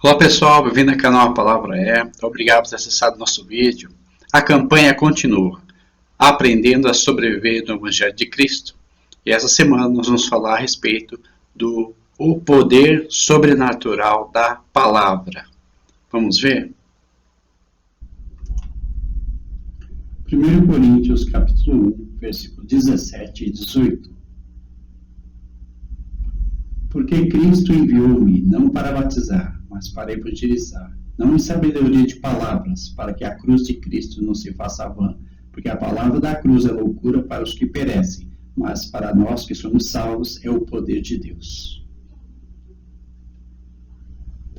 Olá pessoal, bem-vindo ao canal A Palavra É. Obrigado por ter acessado nosso vídeo. A campanha continua, aprendendo a sobreviver no Evangelho de Cristo. E essa semana nós vamos falar a respeito do poder sobrenatural da palavra. Vamos ver? 1 Coríntios capítulo 1, versículo 17 e 18. Porque Cristo enviou-me não para batizar, mas para evangelizar, não em sabedoria de palavras, para que a cruz de Cristo não se faça vã, porque a palavra da cruz é loucura para os que perecem, mas para nós que somos salvos é o poder de Deus.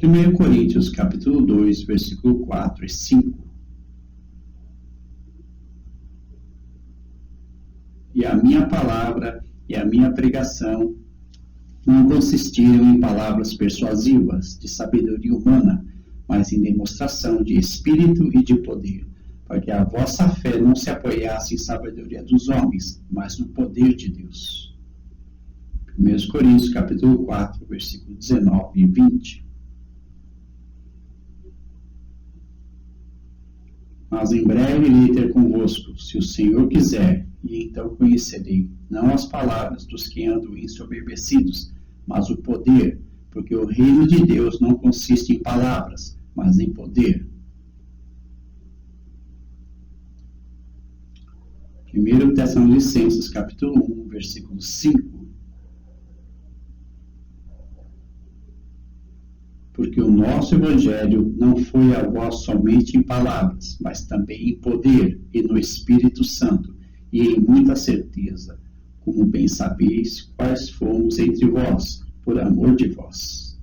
1 Coríntios capítulo 2, versículo 4 e 5. E a minha palavra e a minha pregação não consistiram em palavras persuasivas de sabedoria humana, mas em demonstração de espírito e de poder, para que a vossa fé não se apoiasse em sabedoria dos homens, mas no poder de Deus. 1 Coríntios capítulo 4, versículo 19 e 20. Mas em breve irei ter convosco, se o Senhor quiser, e então conhecerei, não as palavras dos que andam ensoberbecidos, mas o poder, porque o reino de Deus não consiste em palavras, mas em poder. 1 Tessalonicenses capítulo 1, versículo 5. Porque o nosso Evangelho não foi a vós somente em palavras, mas também em poder e no Espírito Santo, e em muita certeza, como bem sabeis quais fomos entre vós, por amor de vós.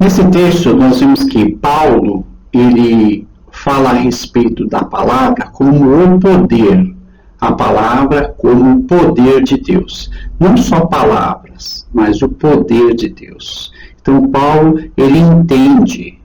Nesse texto nós vemos que Paulo, ele fala a respeito da palavra como o poder, a palavra como o poder de Deus. Não só palavras, mas o poder de Deus. Então Paulo, ele entende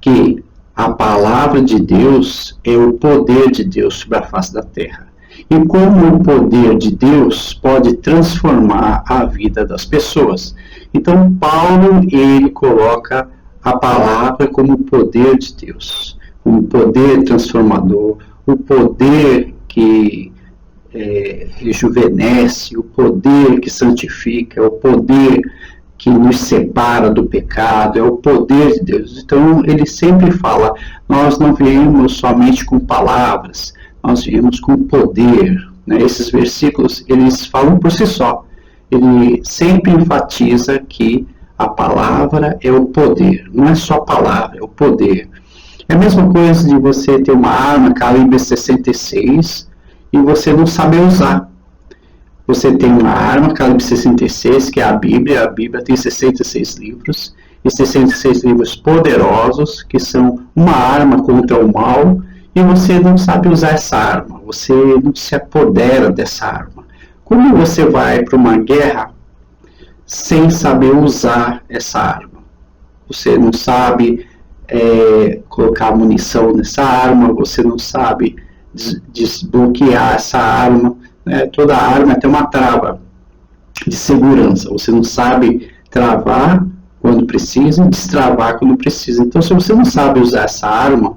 que a palavra de Deus é o poder de Deus sobre a face da terra. E como o poder de Deus pode transformar a vida das pessoas. Então Paulo, ele coloca a palavra como o poder de Deus, como o poder transformador, o poder que rejuvenesce, o poder que santifica, o poder que nos separa do pecado, é o poder de Deus. Então ele sempre fala, nós não viemos somente com palavras, nós viemos com poder. Né? Esses versículos, eles falam por si só. Ele sempre enfatiza que a palavra é o poder, não é só palavra, é o poder. É a mesma coisa de você ter uma arma calibre 66 e você não saber usar. Você tem uma arma calibre 66, que é a Bíblia tem 66 livros, e 66 livros poderosos, que são uma arma contra o mal, e você não sabe usar essa arma, você não se apodera dessa arma. Como você vai para uma guerra sem saber usar essa arma? Você não sabe colocar munição nessa arma, você não sabe desbloquear essa arma. Toda arma tem uma trava de segurança. Você não sabe travar quando precisa e destravar quando precisa. Então, se você não sabe usar essa arma,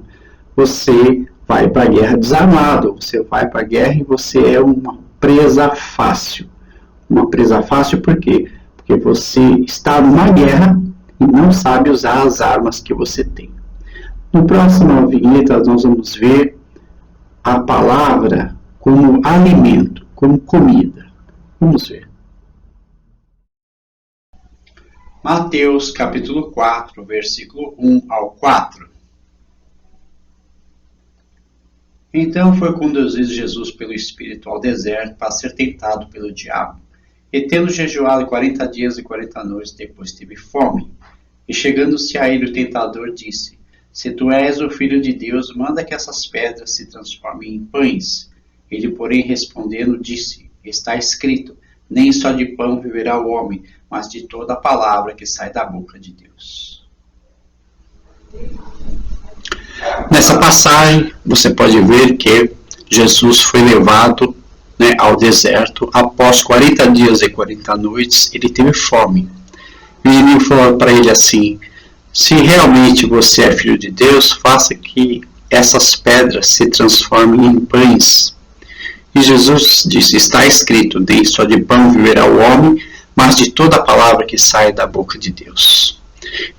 você vai para a guerra desarmado. Você vai para a guerra e você é uma presa fácil. Uma presa fácil por quê? Porque você está numa guerra e não sabe usar as armas que você tem. No próximo vinheta, nós vamos ver a palavra como alimento, como comida. Vamos ver. Mateus capítulo 4, versículo 1 ao 4. Então foi conduzido Jesus pelo Espírito ao deserto para ser tentado pelo diabo. E tendo jejuado 40 dias e 40 noites, depois teve fome. E chegando-se a ele o tentador disse, se tu és o Filho de Deus, manda que essas pedras se transformem em pães. Ele, porém, respondendo, disse, está escrito, nem só de pão viverá o homem, mas de toda a palavra que sai da boca de Deus. Nessa passagem, você pode ver que Jesus foi levado né, ao deserto, após 40 dias e 40 noites, ele teve fome. E ele falou para ele assim: se realmente você é filho de Deus, faça que essas pedras se transformem em pães. E Jesus disse: está escrito, nem só de pão viverá o homem, mas de toda a palavra que sai da boca de Deus.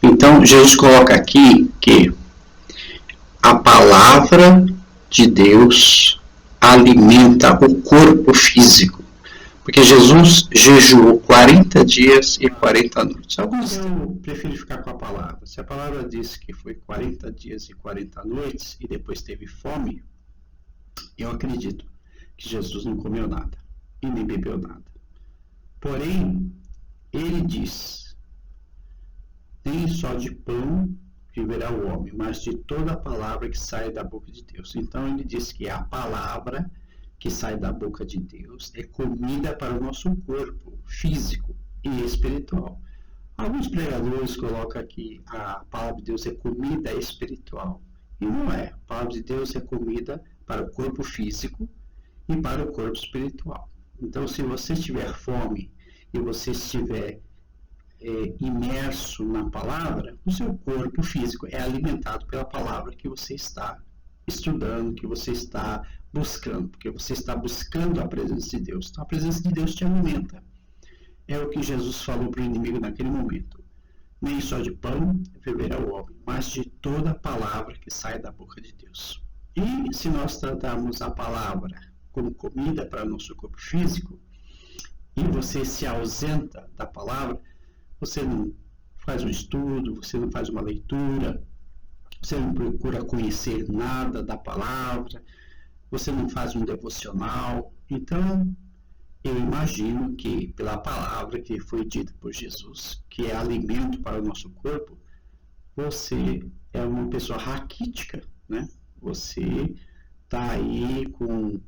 Então, Jesus coloca aqui que a palavra de Deus alimenta o corpo físico. Porque Jesus jejuou 40 dias e 40 noites. Alguns eu prefiro ficar com a palavra. Se a palavra diz que foi 40 dias e 40 noites e depois teve fome, eu acredito que Jesus não comeu nada e nem bebeu nada. Porém, ele diz: nem só de pão viverá o homem, mas de toda a palavra que sai da boca de Deus. Então ele diz que a palavra que sai da boca de Deus é comida para o nosso corpo físico e espiritual. Alguns pregadores colocam que a palavra de Deus é comida espiritual. E não é. A palavra de Deus é comida para o corpo físico e para o corpo espiritual. Então, se você tiver fome e você estiver imerso na palavra, o seu corpo físico é alimentado pela palavra que você está estudando, que você está buscando, porque você está buscando a presença de Deus. Então, a presença de Deus te alimenta. É o que Jesus falou para o inimigo naquele momento. Nem só de pão viverá o homem, mas de toda a palavra que sai da boca de Deus. E se nós tratarmos a palavra como comida para o nosso corpo físico, e você se ausenta da palavra, você não faz um estudo, você não faz uma leitura, você não procura conhecer nada da palavra, você não faz um devocional. Então, eu imagino que pela palavra que foi dita por Jesus, que é alimento para o nosso corpo, você é uma pessoa raquítica, né? Você está aí com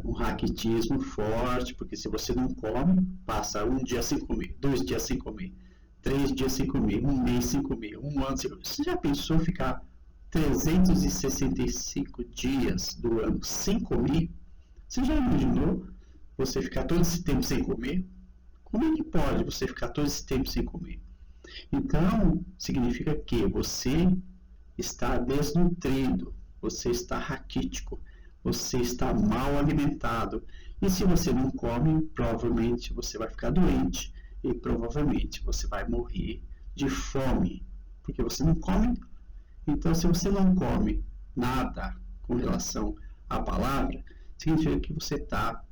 um raquitismo forte, porque se você não come, passa um dia sem comer, 2 dias sem comer, 3 dias sem comer, 1 mês sem comer, 1 ano sem comer. Você já pensou ficar 365 dias do ano sem comer? Você já imaginou você ficar todo esse tempo sem comer? Como é que pode você ficar todo esse tempo sem comer? Então, significa que você está desnutrido, você está raquítico, você está mal alimentado. E se você não come, provavelmente você vai ficar doente e provavelmente você vai morrer de fome, porque você não come. Então, se você não come nada com relação à palavra, significa que você está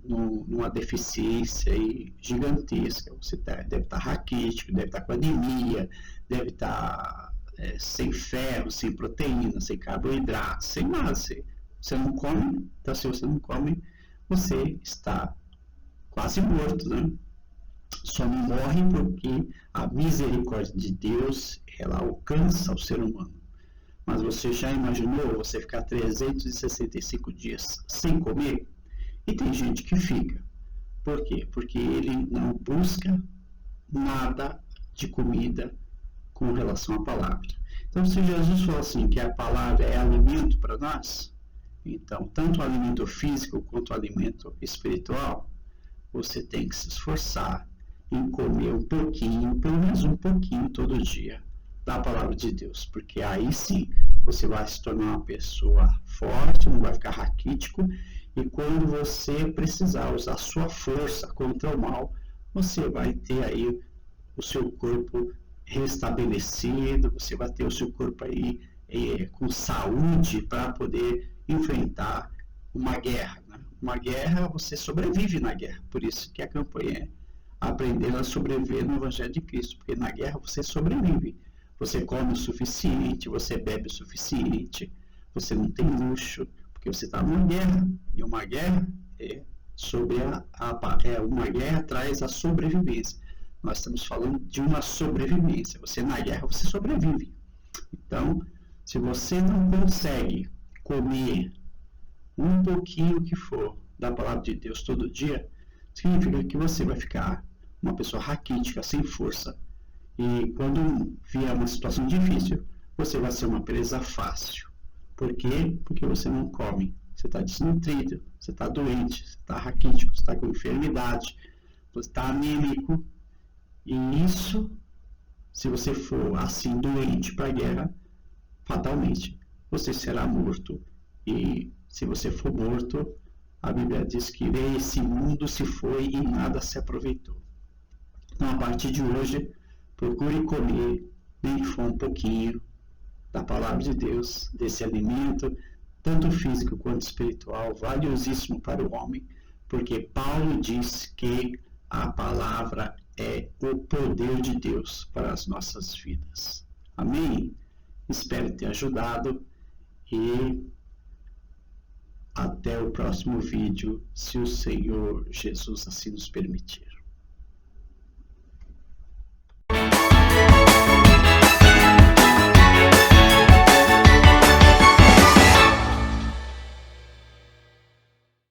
numa deficiência gigantesca. Você deve estar raquítico, deve estar com anemia, deve estar sem ferro, sem proteína, sem carboidrato, sem nada. Você não come, então se você não come, você está quase morto, né? Só não morre porque a misericórdia de Deus, ela alcança o ser humano. Mas você já imaginou você ficar 365 dias sem comer? E tem gente que fica. Por quê? Porque ele não busca nada de comida com relação à palavra. Então, se Jesus falou assim, que a palavra é alimento para nós, então, tanto o alimento físico quanto o alimento espiritual, você tem que se esforçar em comer um pouquinho, pelo menos um pouquinho todo dia, da palavra de Deus, porque aí sim você vai se tornar uma pessoa forte, não vai ficar raquítico, e quando você precisar usar sua força contra o mal, você vai ter aí o seu corpo restabelecido, você vai ter o seu corpo aí com saúde para poder enfrentar uma guerra, né? Uma guerra, você sobrevive na guerra, por isso que a campanha é aprender a sobreviver no Evangelho de Cristo, porque na guerra você sobrevive, você come o suficiente, você bebe o suficiente, você não tem luxo, porque você está numa guerra, e uma guerra uma guerra traz a sobrevivência. Nós estamos falando de uma sobrevivência. Você na guerra, você sobrevive. Então, se você não consegue comer um pouquinho que for da palavra de Deus todo dia, significa que você vai ficar uma pessoa raquítica, sem força. E quando vier uma situação difícil, você vai ser uma presa fácil. Por quê? Porque você não come você está desnutrido, você está doente, você está raquítico, você está com enfermidade, você está anêmico. E isso, se você for assim doente para a guerra, fatalmente você será morto. E se você for morto, a Bíblia diz que esse mundo se foi e nada se aproveitou. Então, a partir de hoje, procure comer, nem que for um pouquinho, da palavra de Deus, desse alimento, tanto físico quanto espiritual, valiosíssimo para o homem, porque Paulo diz que a palavra é o poder de Deus para as nossas vidas. Amém? Espero ter ajudado e até o próximo vídeo, se o Senhor Jesus assim nos permitir.